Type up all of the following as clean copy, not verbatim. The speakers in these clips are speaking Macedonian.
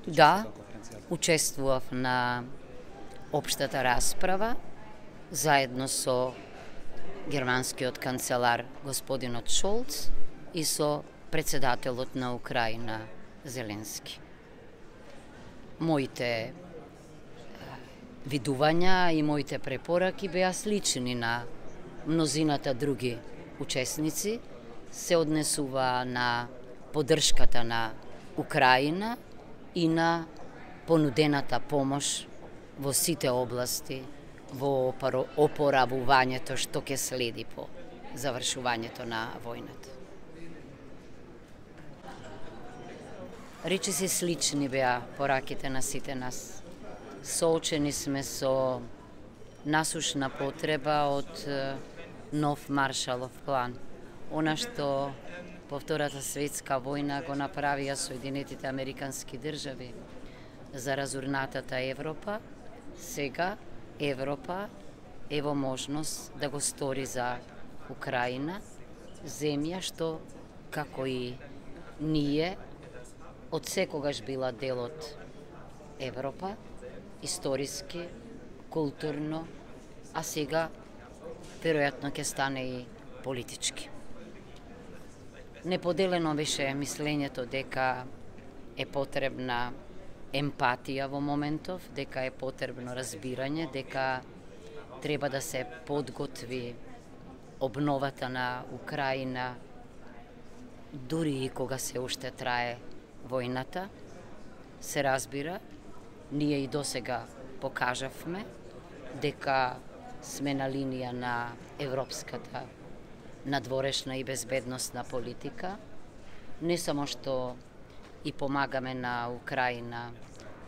Да, учествував на општата расправа, заедно со германскиот канцелар господинот Шолц и со председателот на Украина Зеленски. Моите видувања и моите препораки беа слични на мнозината други учесници, се однесува на поддршката на Украина и на понудената помош во сите области во опоравувањето што ќе следи по завршувањето на војната. Речиси слични беа пораките на сите нас. Соочени сме со насушна потреба од нов Маршалов план. Она што по Втората светска војна го направија Соединетите Американски држави за разурнатата Европа, сега Европа е во можност да го стори за Украина, земја што, како и ние, од секогаш била дел од Европа, историски, културно, а сега веројатно ќе стане и политички. Неподелено беше мислењето дека е потребна емпатија во моментов, дека е потребно разбирање, дека треба да се подготви обновата на Украина, дури и кога се уште трае војната. Се разбира, ние и досега покажавме дека сме на линија на европската надворешна и безбедносна политика, не само што и помагаме на Украина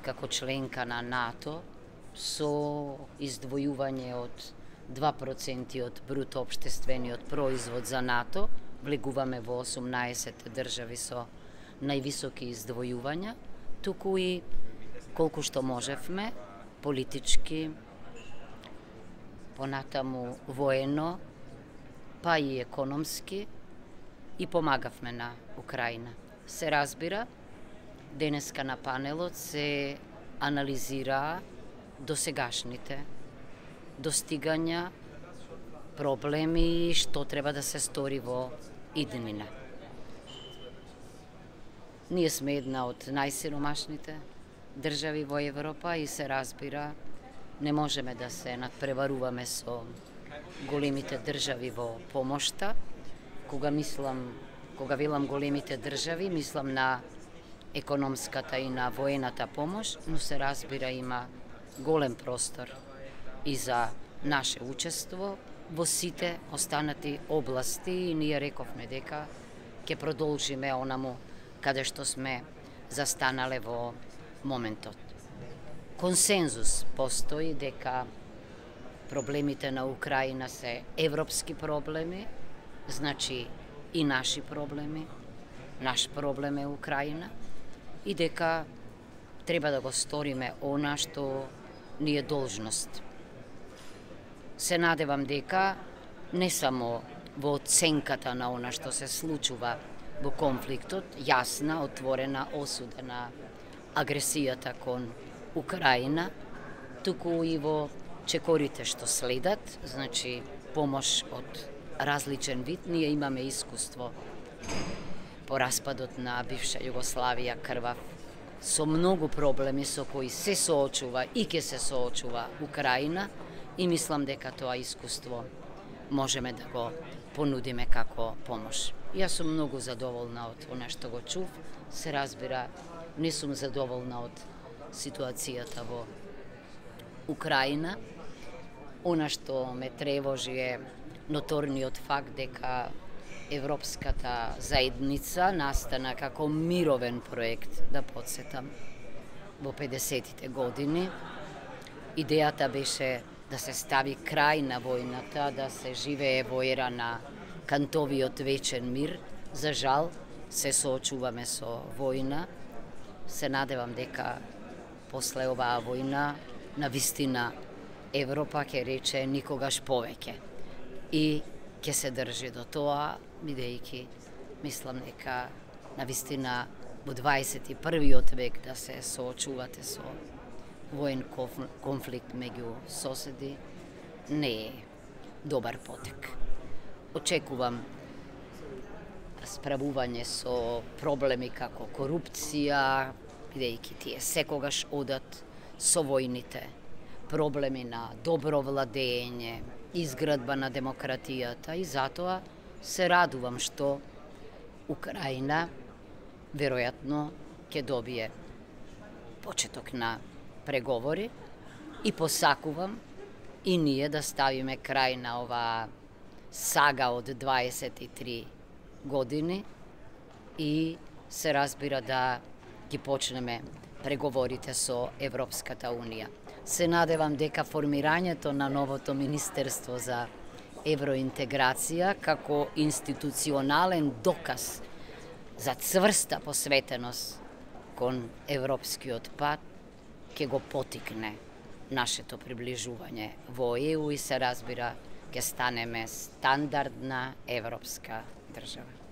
како членка на НАТО со издвојување од 2% од бруто општествениот производ за НАТО, влегуваме во 18 држави со највисоки издвојувања, туку и колку што можевме, политички, понатаму воено, па и економски, и помагавме на Украина. Се разбира, денеска на панелот се анализира досегашните достигања, проблеми, што треба да се стори во иднина. Ние сме една од најсиромашните држави во Европа и се разбира, не можеме да се надпреваруваме со големите држави во помошта. Кога велам големите држави, мислам на економската и на воената помош, но се разбира има голем простор и за наше учество во сите останати области и ние рековме дека ќе продолжиме онаму каде што сме застанале во моментот. Консензус постои дека проблемите на Украина се европски проблеми, значи и наши проблеми, наш проблем е Украина, и дека треба да го сториме она што ни е должност. Се надевам дека не само во оценката на она што се случува во конфликтот, јасна, отворена осуда на агресијата кон Украина, туку и во чекорите што следат, значи помош од различен вид. Ние имаме искуство по распадот на бивша Југославија, крвав, со многу проблеми со кои се соочува и ќе се соочува Украина, и мислам дека тоа искуство можеме да го понудиме како помош. Јас сум многу задоволна од она што го чув. Се разбира, не сум задоволна од ситуацијата во Украина. Она што ме тревожи е ноторниот факт дека Европската заедница настана како мировен проект, да подсетам, во 50-тите години. Идејата беше да се стави крај на војната, да се живее во ера на кантовиот вечен мир. За жал, се соочуваме со војна. Се надевам дека после оваа војна, на вистина, Европа ќе рече никогаш повеќе. И ќе се држи до тоа, бидејќи мислам дека на вистина u 21. vek da se sočuvate so vojen konflikt među sosedi ne je dobar potek. Očekujem spravuvanje so problemi kako korupcija, videjki tije sekogaš odat so vojnite, problemi na dobro vladenje, izgradba na demokratijata i zato se radujem što Ukrajina vjerojatno će dobije početok na pregovori i posakuvam i nije da stavime kraj na ova saga od 23 godine i se razbira da ki počneme pregovorite so Evropskata unija. Se nadevam deka formiranje to na novo to ministerstvo za evrointegracija kako institucionalen dokaz za cvrsta posvetenost kon evropski odpad, ke go potikne naše to približuvanje vo EU i se razbira ke staneme standardna evropska država.